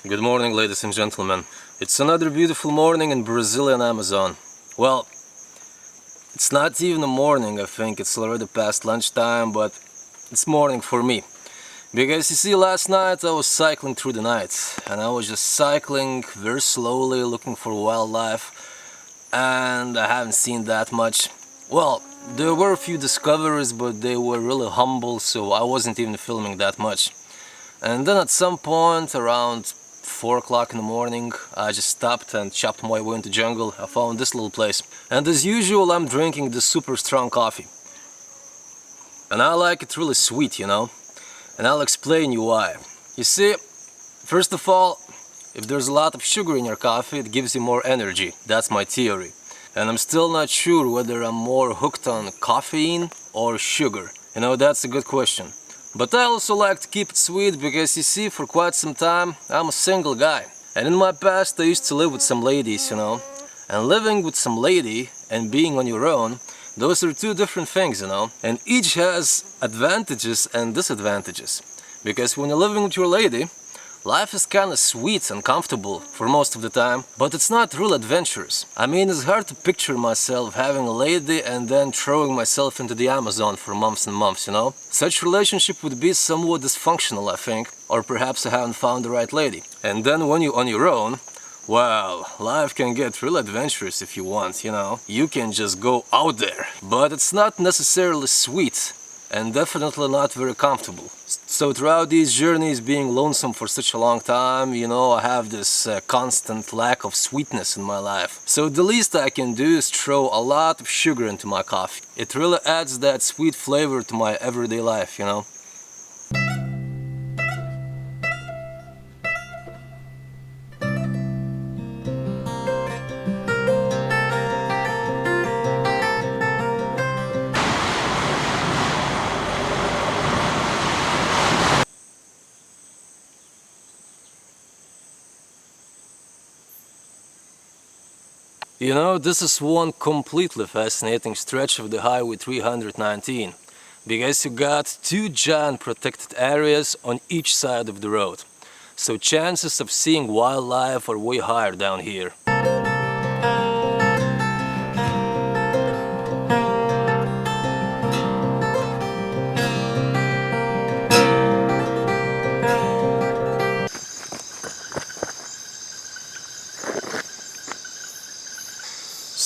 Good morning, ladies and gentlemen. It's another beautiful morning in Brazilian Amazon. Well, it's not even a morning, I think it's already past lunchtime, but it's morning for me. Because you see, last night I was cycling through the night, and I was just cycling very slowly, looking for wildlife, and I haven't seen that much. Well, there were a few discoveries, but they were really humble, so I wasn't even filming that much. And then at some point, around 4 o'clock in the morning, I just stopped and chopped my way into the jungle. I found this little place. And as usual, I'm drinking this super strong coffee. And I like it really sweet, you know. And I'll explain you why. You see, first of all, if there's a lot of sugar in your coffee, it gives you more energy. That's my theory. And I'm still not sure whether I'm more hooked on caffeine or sugar. You know, that's a good question. But I also like to keep it sweet because, you see, for quite some time I'm a single guy. And in my past I used to live with some ladies, you know. And living with some lady and being on your own, those are two different things, you know. And each has advantages and disadvantages. Because when you're living with your lady, life is kind of sweet and comfortable for most of the time, but it's not real adventurous. I mean, it's hard to picture myself having a lady and then throwing myself into the Amazon for months and months, you know? Such relationship would be somewhat dysfunctional, I think, or perhaps I haven't found the right lady. And then when you're on your own, well, life can get real adventurous if you want, you know? You can just go out there, but it's not necessarily sweet. And definitely not very comfortable. So throughout these journeys, being lonesome for such a long time, you know, I have this constant lack of sweetness in my life. So the least I can do is throw a lot of sugar into my coffee. It really adds that sweet flavor to my everyday life, you know. You know, this is one completely fascinating stretch of the Highway 319, because you got two giant protected areas on each side of the road. So chances of seeing wildlife are way higher down here.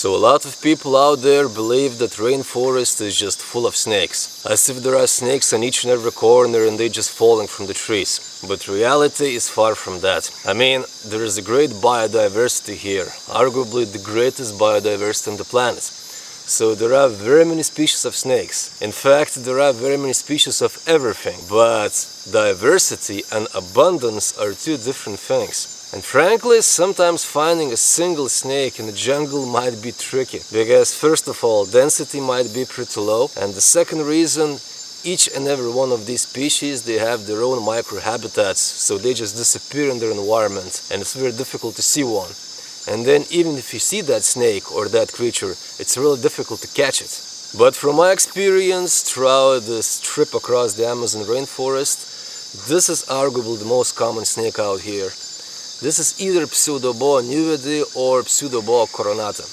So a lot of people out there believe that rainforest is just full of snakes, as if there are snakes on each and every corner and they're just falling from the trees. But reality is far from that. I mean, there is a great biodiversity here, arguably the greatest biodiversity on the planet. So there are very many species of snakes. In fact, there are very many species of everything. But diversity and abundance are two different things. And frankly, sometimes finding a single snake in the jungle might be tricky. Because first of all, density might be pretty low. And the second reason, each and every one of these species, they have their own microhabitats. So they just disappear in their environment. And it's very difficult to see one. And then even if you see that snake or that creature, it's really difficult to catch it. But from my experience throughout this trip across the Amazon rainforest, this is arguably the most common snake out here. This is either Pseudoboa nuvidi or Pseudoboa coronata.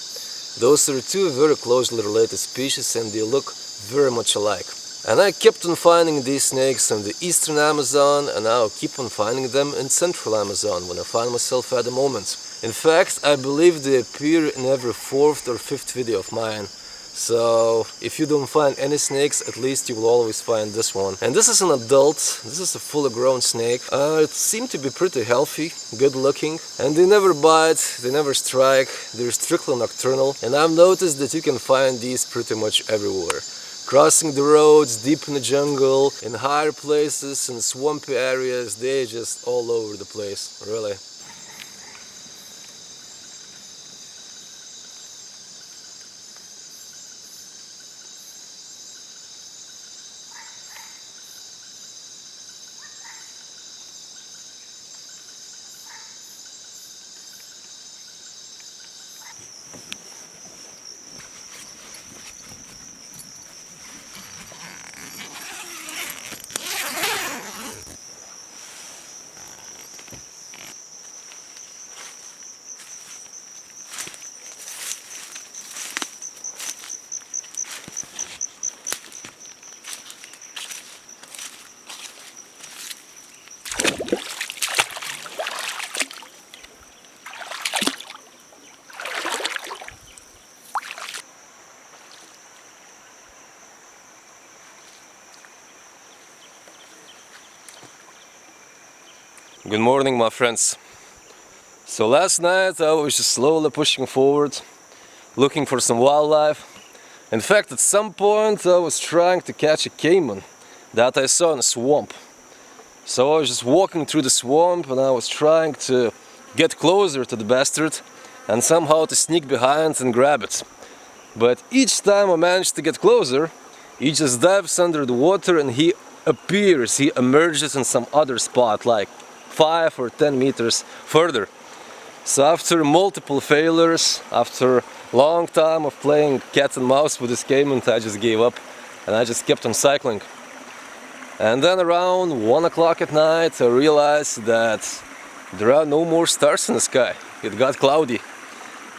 Those are two very closely related species and they look very much alike. And I kept on finding these snakes in the eastern Amazon, and I'll keep on finding them in central Amazon when I find myself at the moment. In fact, I believe they appear in every fourth or fifth video of mine. So if you don't find any snakes, at least you will always find this one. And this is an adult, this is a fully grown snake. It seemed to be pretty healthy, good looking, and they never bite, they never strike, they're strictly nocturnal. And I've noticed that you can find these pretty much everywhere. Crossing the roads, deep in the jungle, in higher places, in swampy areas, they're just all over the place, really. Good morning, my friends. So last night I was just slowly pushing forward, looking for some wildlife. In fact, at some point I was trying to catch a caiman that I saw in a swamp. So I was just walking through the swamp and I was trying to get closer to the bastard and somehow to sneak behind and grab it. But each time I managed to get closer, he just dives under the water and he emerges in some other spot, like 5 or 10 meters further. So after multiple failures, after a long time of playing cat and mouse with this caiman, I just gave up and I just kept on cycling. And then around 1 o'clock at night I realized that there are no more stars in the sky. It got cloudy.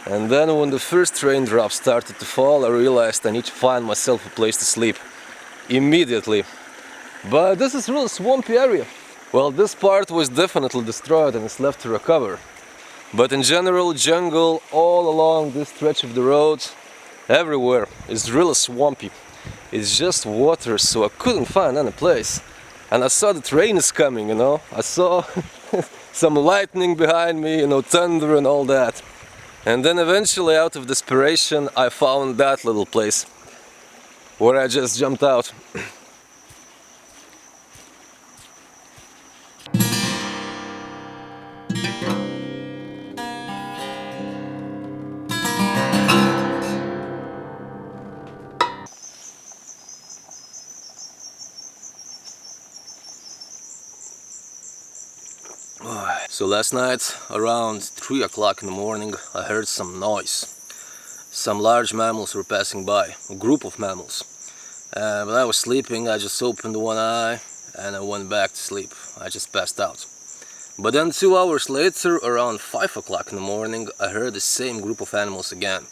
And then when the first raindrops started to fall, I realized I need to find myself a place to sleep immediately. But this is a real swampy area. Well, this part was definitely destroyed and is left to recover. But in general, jungle all along this stretch of the road, everywhere, is really swampy. It's just water, so I couldn't find any place. And I saw that rain is coming, you know. I saw some lightning behind me, you know, thunder and all that. And then eventually, out of desperation, I found that little place where I just jumped out. So last night, around 3 o'clock in the morning, I heard some noise. Some large mammals were passing by, a group of mammals. But I was sleeping, I just opened one eye and I went back to sleep. I just passed out. But then 2 hours later, around 5 o'clock in the morning, I heard the same group of animals again.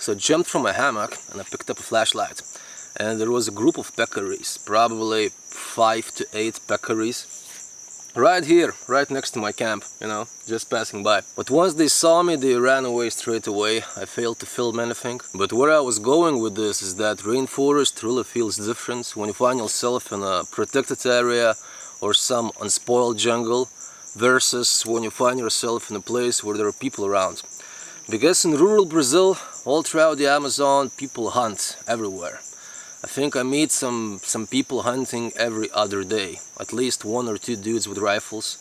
So I jumped from my hammock and I picked up a flashlight. And there was a group of peccaries, probably 5 to 8 peccaries. Right here, right next to my camp, you know, just passing by. But once they saw me, they ran away straight away. I failed to film anything. But where I was going with this is that rainforest really feels different when you find yourself in a protected area or some unspoiled jungle versus when you find yourself in a place where there are people around. Because in rural Brazil, all throughout the Amazon, people hunt everywhere. I think I meet some people hunting every other day, at least 1 or 2 dudes with rifles.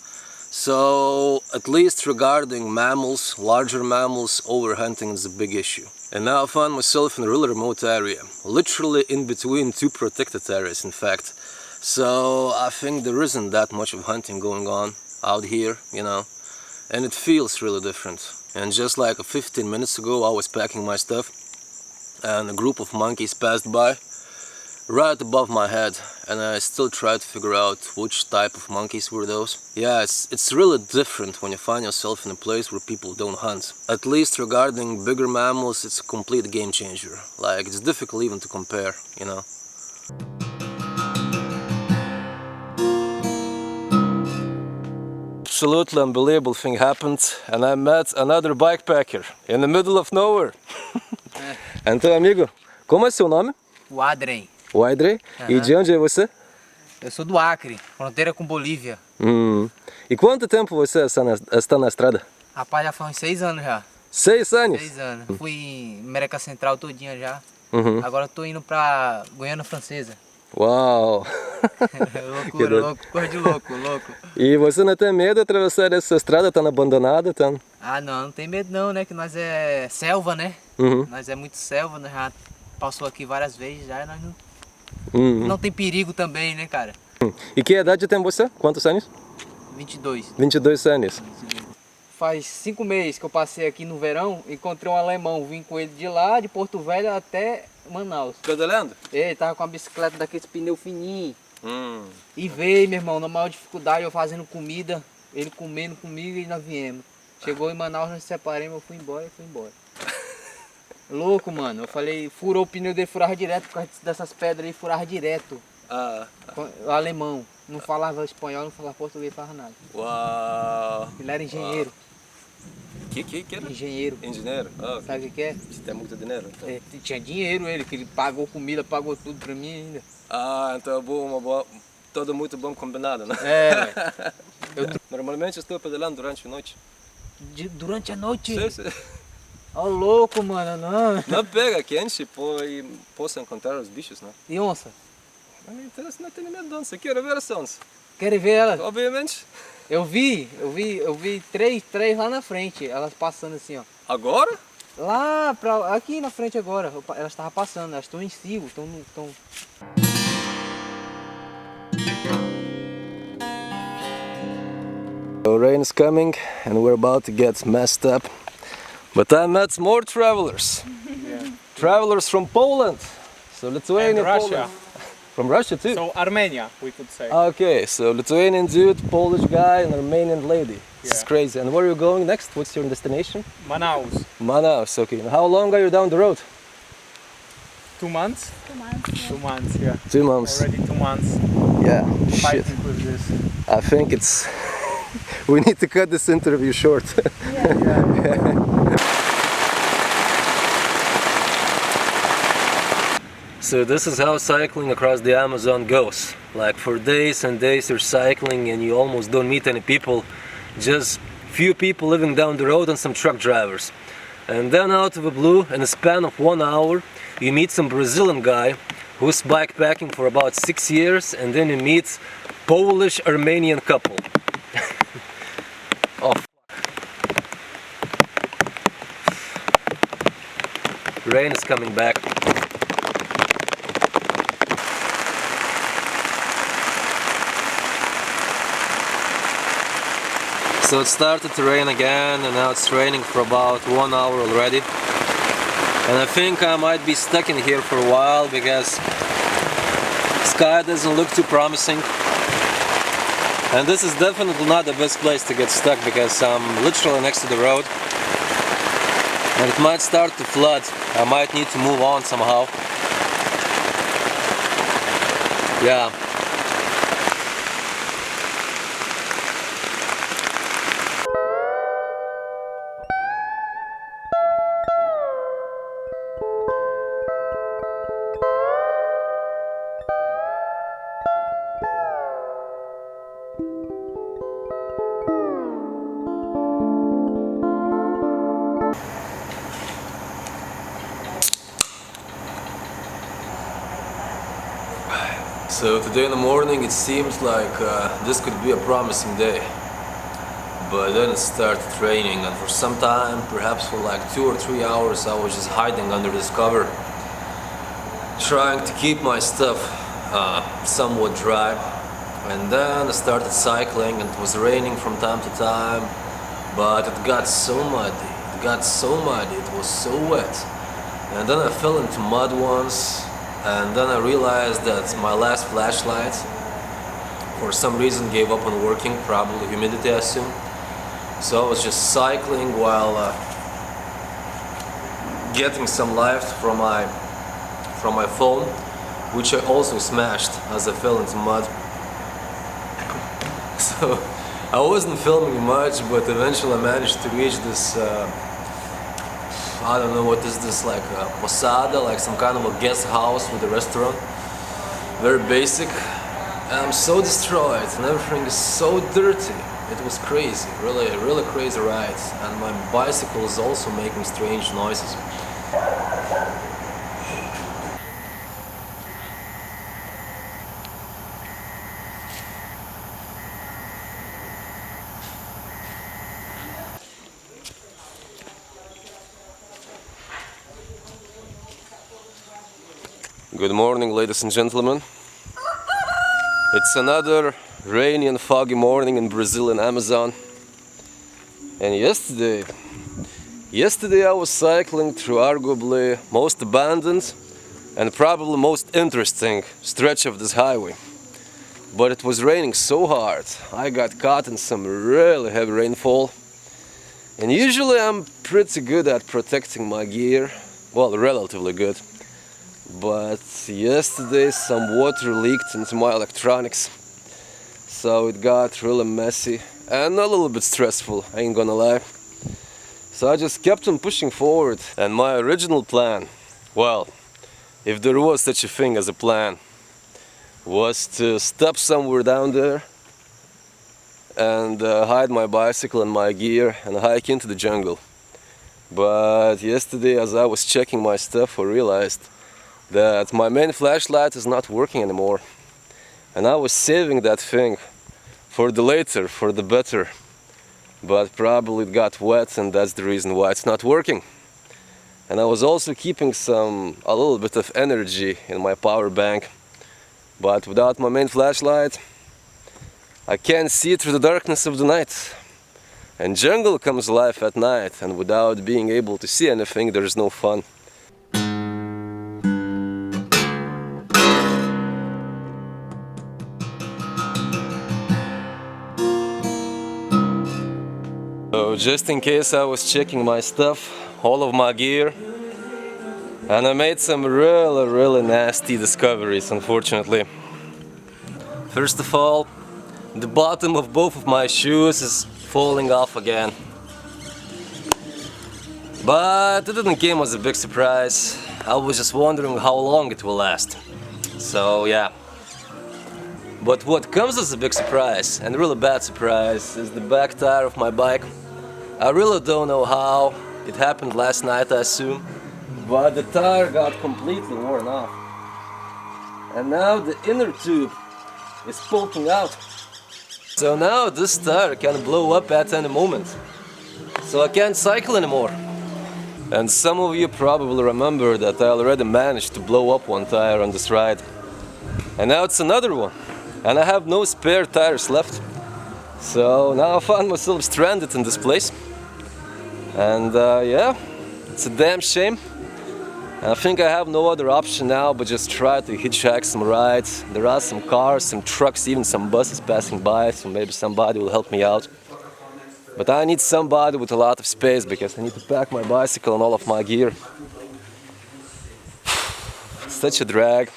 So at least regarding mammals, larger mammals, overhunting is a big issue. And now I find myself in a really remote area, literally in between 2 protected areas in fact. So I think there isn't that much of hunting going on out here, you know, and it feels really different. And just like 15 minutes ago I was packing my stuff and a group of monkeys passed by right above my head, and I still try to figure out which type of monkeys were those. Yeah, it's really different when you find yourself in a place where people don't hunt. At least regarding bigger mammals, it's a complete game changer. Like, it's difficult even to compare, you know. Absolutely unbelievable thing happened, and I met another bikepacker in the middle of nowhere. Então, amigo, como é seu nome? O Adrien. O Adrien? E de onde é você? Eu sou do Acre, fronteira com Bolívia. E quanto tempo você está na estrada? Rapaz, já faz uns 6 anos já. 6 anos? 6 anos. Fui em América Central todinha já. Agora eu tô indo pra Guiana Francesa. Uau! Loucura, louco, coisa de louco, louco. E você não tem medo de atravessar essa estrada tão abandonada? Tão... Ah não, não tem medo não, né? Que nós é selva, né? Nós é muito selva, nós já passou aqui várias vezes já e nós não tem perigo também, né, cara? E que idade tem você? Quantos anos? 22. 22 anos. Faz 5 meses que eu passei aqui no verão, encontrei um alemão, vim com ele de lá, de Porto Velho até Manaus. Pedalando? Ele tava com a bicicleta daqueles pneu fininho. E veio, meu irmão, na maior dificuldade, eu fazendo comida, ele comendo comigo e nós viemos. Chegou em Manaus, nós nos separamos, eu fui embora e fui embora. Louco, mano. Eu falei, furou o pneu dele, furava direto, por causa dessas pedras aí, furava direto. O alemão. Não falava espanhol, não falava português, não falava nada. Uau! Ele era engenheiro. Que era? Engenheiro. Engenheiro? Okay. Sabe o que é? Você tem muito dinheiro? Então. É, tinha dinheiro ele, que ele pagou comida, pagou tudo pra mim ainda. Então é uma Todo muito bom combinado, né? Normalmente eu estou pedalando durante a noite. Durante a noite? Sim, sim. Ó, louco, mano, não. Não pega quente, pô, e posso encontrar os bichos, né? E onça? Não me interessa, não tenho medo de onça. Quero ver as onças. Querem ver elas? Obviamente. Eu vi três lá na frente, elas passando assim, ó. Agora? Lá, aqui na frente agora, elas estavam passando, elas estão em cio, estão... The rain is coming and we're about to get messed up. But I met more travelers. Yeah. Travelers from Poland. So Lithuania, And Russia. Poland. From Russia too? So Armenia, we could say. Okay, so Lithuanian dude, Polish guy and Armenian lady. This is Yeah. crazy. And where are you going next? What's your destination? Manaus. Manaus, okay. And how long are you down the road? 2 months? 2 months. Yeah. 2 months, yeah. 2 months. Already 2 months Yeah, shit. fighting with this. I think it's... we need to cut this interview short. So this is how cycling across the Amazon goes. Like for days and days you're cycling and you almost don't meet any people. Just few people living down the road and some truck drivers. And then out of the blue, in a span of 1 hour, you meet some Brazilian guy who's bikepacking for about 6 years, and then you meet Polish-Armenian couple. Oh, rain is coming back. So it started to rain again, and now it's raining for about 1 hour already. And I think I might be stuck in here for a while because sky doesn't look too promising. And this is definitely not the best place to get stuck because I'm literally next to the road. And it might start to flood. I might need to move on somehow. Yeah. So today in the morning it seems like this could be a promising day, but then it started raining, and for some time, perhaps for like 2 or 3 hours, I was just hiding under this cover, trying to keep my stuff somewhat dry. And then I started cycling, and it was raining from time to time, but it got so muddy, it was so wet. And then I fell into mud once. And then I realized that my last flashlight for some reason gave up on working, probably humidity I assume. So I was just cycling while getting some light from my phone, which I also smashed as I fell into mud. So I wasn't filming much, but eventually I managed to reach this I don't know what is this, like a posada, like some kind of a guest house with a restaurant. Very basic. And I'm so destroyed and everything is so dirty. It was crazy, really crazy ride. And my bicycle is also making strange noises. Good morning, ladies and gentlemen. It's another rainy and foggy morning in Brazilian Amazon. And yesterday I was cycling through arguably most abandoned and probably most interesting stretch of this highway. But it was raining so hard, I got caught in some really heavy rainfall. And usually I'm pretty good at protecting my gear, well, relatively good. But yesterday some water leaked into my electronics, so it got really messy and a little bit stressful, I ain't gonna lie. So I just kept on pushing forward, and my original plan, well, if there was such a thing as a plan, was to stop somewhere down there and hide my bicycle and my gear and hike into the jungle. But yesterday, as I was checking my stuff, I realized that my main flashlight is not working anymore. And I was saving that thing for the later, for the better. But probably it got wet, and that's the reason why it's not working. And I was also keeping a little bit of energy in my power bank. But without my main flashlight, I can't see through the darkness of the night. And jungle comes alive at night, and without being able to see anything, there's no fun. So just in case, I was checking my stuff, all of my gear, and I made some really nasty discoveries, unfortunately. First of all, the bottom of both of my shoes is falling off again. But it didn't come as a big surprise. I was just wondering how long it will last. So yeah. But what comes as a big surprise, and a really bad surprise, is the back tire of my bike. I really don't know how. It happened last night, I assume. But the tire got completely worn off. And now the inner tube is poking out. So now this tire can blow up at any moment. So I can't cycle anymore. And some of you probably remember that I already managed to blow up one tire on this ride. And now it's another one. And I have no spare tires left. So now I found myself stranded in this place. And yeah, it's a damn shame. And I think I have no other option now but just try to hitchhike some rides. There are some cars, some trucks, even some buses passing by, so maybe somebody will help me out. But I need somebody with a lot of space because I need to pack my bicycle and all of my gear. It's such a drag.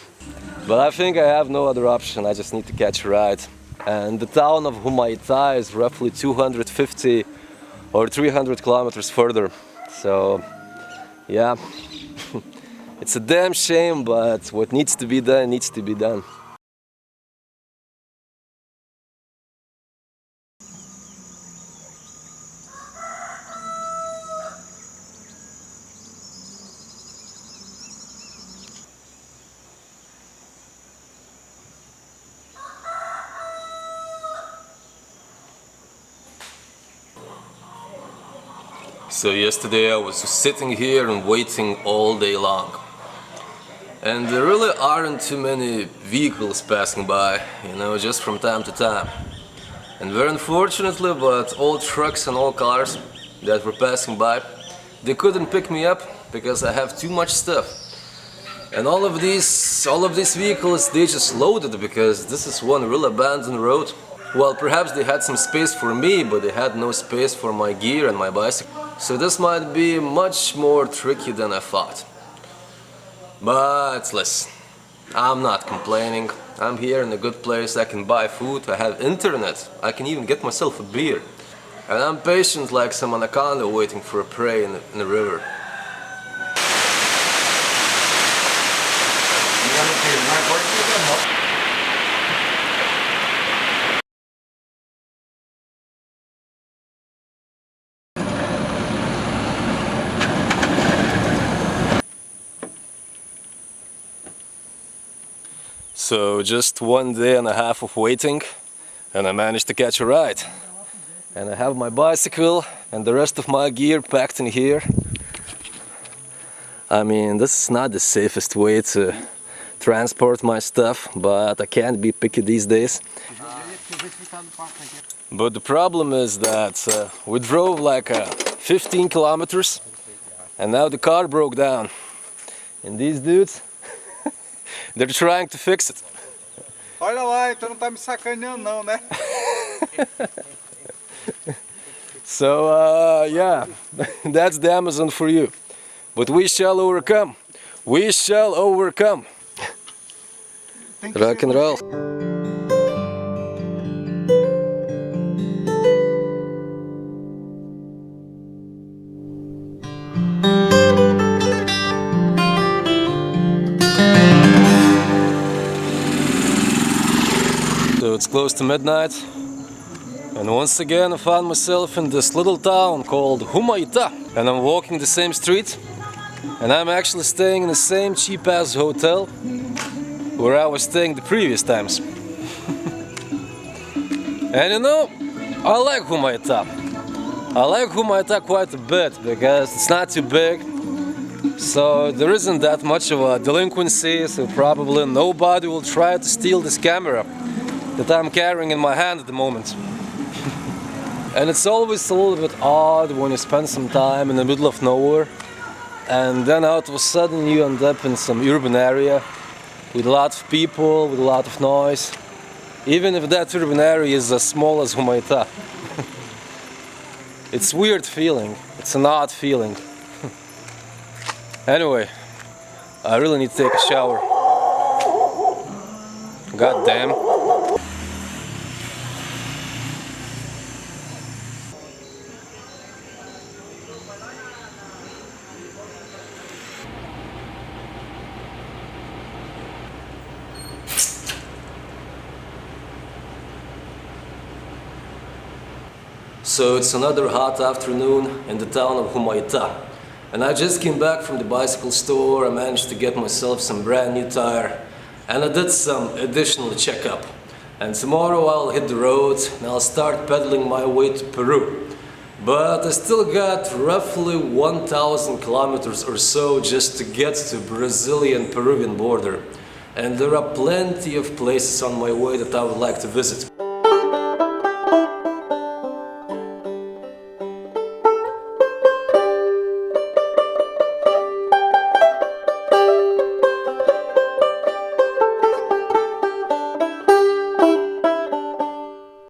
But I think I have no other option, I just need to catch a ride. And the town of Humayita is roughly 250 or 300 kilometers further. So, yeah. It's a damn shame, but what needs to be done needs to be done. So yesterday I was sitting here and waiting all day long. And there really aren't too many vehicles passing by, just from time to time. And very unfortunately, but all trucks and all cars that were passing by, they couldn't pick me up because I have too much stuff. And all of these vehicles, they just loaded because this is one real abandoned road. Well, perhaps they had some space for me, but they had no space for my gear and my bicycle. So this might be much more tricky than I thought. But listen, I'm not complaining. I'm here in a good place, I can buy food, I have internet, I can even get myself a beer. And I'm patient like some anaconda waiting for a prey in the river. So just 1 day and a half of waiting and I managed to catch a ride. And I have my bicycle and the rest of my gear packed in here. I mean, this is not the safest way to transport my stuff, but I can't be picky these days. But the problem is that we drove like 15 kilometers and now the car broke down. And these dudes, they're trying to fix it. Olha lá, então não tá me sacaneando não, né? So, yeah, that's the Amazon for you. But we shall overcome. We shall overcome. Rock and roll. So it's close to midnight, and once again I found myself in this little town called Humayita, and I'm walking the same street, and I'm actually staying in the same cheap-ass hotel where I was staying the previous times. And you know, I like Humayita. I like Humayita quite a bit because it's not too big, so there isn't that much of a delinquency, so probably nobody will try to steal this camera that I'm carrying in my hand at the moment. And it's always a little bit odd when you spend some time in the middle of nowhere and then out of a sudden you end up in some urban area with a lot of people, with a lot of noise, even if that urban area is as small as Humayita. It's a weird feeling, it's an odd feeling. Anyway, I really need to take a shower. God damn. So it's another hot afternoon in the town of Humayita, and I just came back from the bicycle store. I managed to get myself some brand new tire, and I did some additional checkup. And tomorrow I'll hit the road and I'll start pedaling my way to Peru. But I still got roughly 1,000 kilometers or so just to get to Brazilian-Peruvian border, and there are plenty of places on my way that I would like to visit.